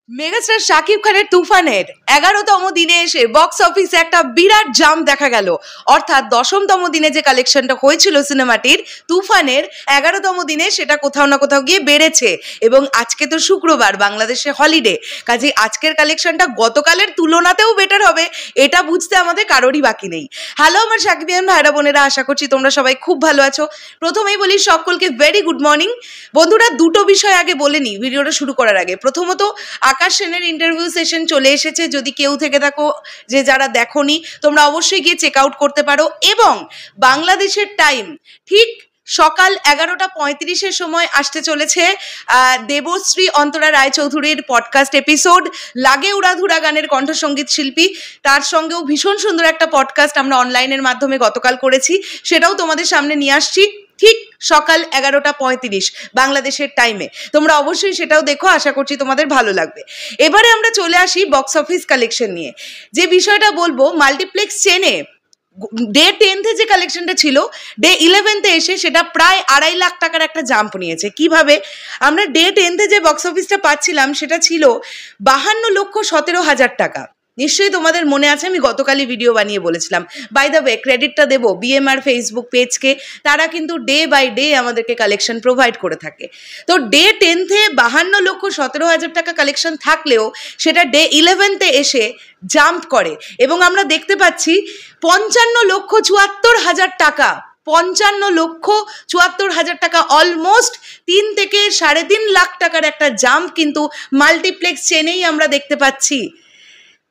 Megastar Shakib খানের তুফানের 11তম দিনে এসে বক্স অফিসে একটা বিরাট জাম দেখা গেল। অর্থাৎ 10তম দিনে যে কালেকশনটা হয়েছিল সিনেমাটির তুফানের 11তম দিনে সেটা কোথাও না কোথাও গিয়ে বেড়েছে। এবং আজকে তো শুক্রবার, বাংলাদেশে হলিডে, কাজে আজকের কালেকশনটা গতকালের তুলনাতেও বেটার হবে এটা বুঝতে আমাদের কারোরই বাকি নেই। হ্যালো আমার শাকিবিয়ান ভাইরা বোনেরা, আশা করছি তোমরা সবাই খুব ভালো আছো। প্রথমেই বলি সকলকে ভেরি গুড মর্নিং। বন্ধুরা, দুটো বিষয় আগে বলে নিই ভিডিওটা শুরু করার আগে। প্রথমত, আকাশ সেনের ইন্টারভিউ সেশন চলে এসেছে। যদি কেউ থেকে থাকো যে যারা দেখোনি, তোমরা অবশ্যই গিয়ে চেক আউট করতে পারো। এবং বাংলাদেশের টাইম ঠিক সকাল 11:35 সময় আসতে চলেছে দেবশ্রী অন্তরা রায়চৌধুরীর পডকাস্ট এপিসোড লাগে উড়াধুরা গানের কণ্ঠসঙ্গীত শিল্পী। তার সঙ্গেও ভীষণ সুন্দর একটা পডকাস্ট আমরা অনলাইনের মাধ্যমে গতকাল করেছি, সেটাও তোমাদের সামনে নিয়ে আসছি ঠিক সকাল 11:35 বাংলাদেশের টাইমে। তোমরা অবশ্যই সেটাও দেখো, আশা করছি তোমাদের ভালো লাগবে। এবারে আমরা চলে আসি বক্স অফিস কালেকশন নিয়ে। যে বিষয়টা বলবো, মাল্টিপ্লেক্স চেনে ডে 10 যে কালেকশনটা ছিল, ডে 11 এসে সেটা প্রায় 2.5 লাখ টাকার একটা জাম্প নিয়েছে। কিভাবে? আমরা ডে 10 যে বক্স অফিসটা পাচ্ছিলাম সেটা ছিল 52,17,000 টাকা। নিশ্চয়ই তোমাদের মনে আছে, আমি গতকালই ভিডিও বানিয়ে বলেছিলাম। বাই দ্য ওয়ে, ক্রেডিটটা দেবো বিএমআর ফেসবুক পেজকে, তারা কিন্তু ডে বাই ডে আমাদেরকে কালেকশন প্রোভাইড করে থাকে। তো ডে 10 52,17,000 টাকা কালেকশন থাকলেও সেটা ডে 11 এসে জাম্প করে এবং আমরা দেখতে পাচ্ছি 55,74,000 টাকা। 55,74,000 টাকা, অলমোস্ট 3 থেকে 3.5 লাখ টাকার একটা জাম্প কিন্তু মাল্টিপ্লেক্স চেনেই আমরা দেখতে পাচ্ছি।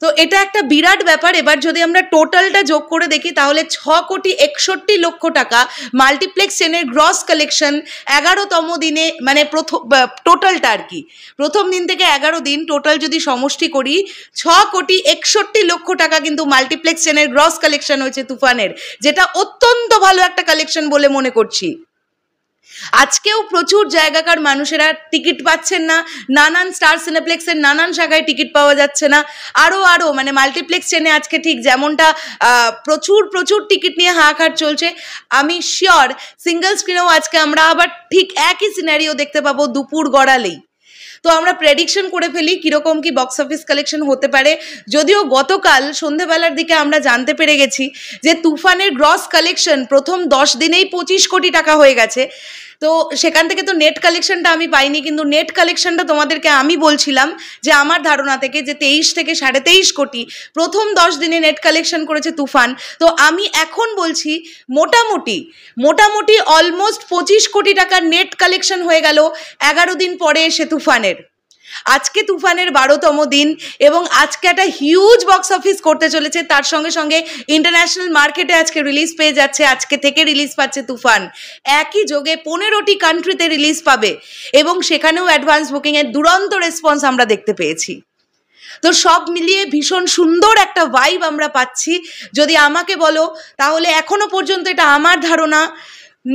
তো এটা একটা বিরাট ব্যাপার। এবার যদি আমরা টোটালটা যোগ করে দেখি তাহলে 6,61,00,000 টাকা মাল্টিপ্লেক্স চেনের গ্রস কালেকশন 11তম দিনে, মানে প্রথম টোটালটা আর কি, প্রথম দিন থেকে 11 দিন টোটাল যদি সমষ্টি করি 6,61,00,000 টাকা কিন্তু মাল্টিপ্লেক্স চেনের গ্রস কালেকশন হয়েছে তুফানের, যেটা অত্যন্ত ভালো একটা কালেকশন বলে মনে করছি। আজকেও প্রচুর জায়গাকার মানুষেরা টিকিট পাচ্ছেন না, নানান স্টার সিনেপ্লেক্সের নানান জায়গায় টিকিট পাওয়া যাচ্ছে না। আরও মানে মাল্টিপ্লেক্স চেনে আজকে ঠিক যেমনটা প্রচুর টিকিট নিয়ে হাহাকার চলছে, আমি শিওর সিঙ্গেল স্ক্রিনেও আজকে আমরা আবার ঠিক একই সিনারিও দেখতে পাবো দুপুর গড়ালেই। তো আমরা প্রেডিকশন করে ফেলি কীরকম কি বক্স অফিস কালেকশন হতে পারে। যদিও গতকাল সন্ধেবেলার দিকে আমরা জানতে পেরে গেছি যে তুফানের গ্রস কালেকশন প্রথম 10 দিনেই 25 কোটি টাকা হয়ে গেছে। তো সেখান থেকে তো নেট কালেকশনটা আমি পাইনি, কিন্তু নেট কালেকশনটা তোমাদেরকে আমি বলছিলাম যে আমার ধারণা থেকে যে 23 থেকে 23.5 কোটি প্রথম 10 দিনে নেট কালেকশন করেছে তুফান। তো আমি এখন বলছি মোটামুটি অলমোস্ট 25 কোটি টাকার নেট কালেকশন হয়ে গেল 11 দিন পরে এসে তুফানের। আজকে তুফানের 12তম দিন এবং আজকে একটা হিউজ বক্স অফিস করতে চলেছে। তার সঙ্গে সঙ্গে ইন্টারন্যাশনাল মার্কেটে আজকে রিলিজ পেয়ে যাচ্ছে, আজকে থেকে রিলিজ পাচ্ছে তুফান। একই যোগে 15টি কান্ট্রিতে রিলিজ পাবে এবং সেখানেও অ্যাডভান্স বুকিংয়ের দুরন্ত রেসপন্স আমরা দেখতে পেয়েছি। তো সব মিলিয়ে ভীষণ সুন্দর একটা ভাইব আমরা পাচ্ছি। যদি আমাকে বলো তাহলে এখনো পর্যন্ত এটা আমার ধারণা,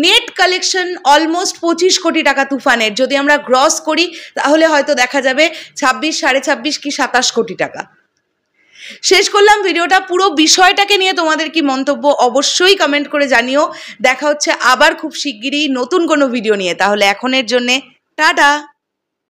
নেট কালেকশন অলমোস্ট 25 কোটি টাকা তুফানের। যদি আমরা গ্রস করি তাহলে হয়তো দেখা যাবে 26, 26.5 কি 27 কোটি টাকা। শেষ করলাম ভিডিওটা। পুরো বিষয়টাকে নিয়ে তোমাদের কি মন্তব্য অবশ্যই কমেন্ট করে জানিও। দেখা হচ্ছে আবার খুব শিগগিরই নতুন কোনো ভিডিও নিয়ে। তাহলে এখনের জন্যে টাটা।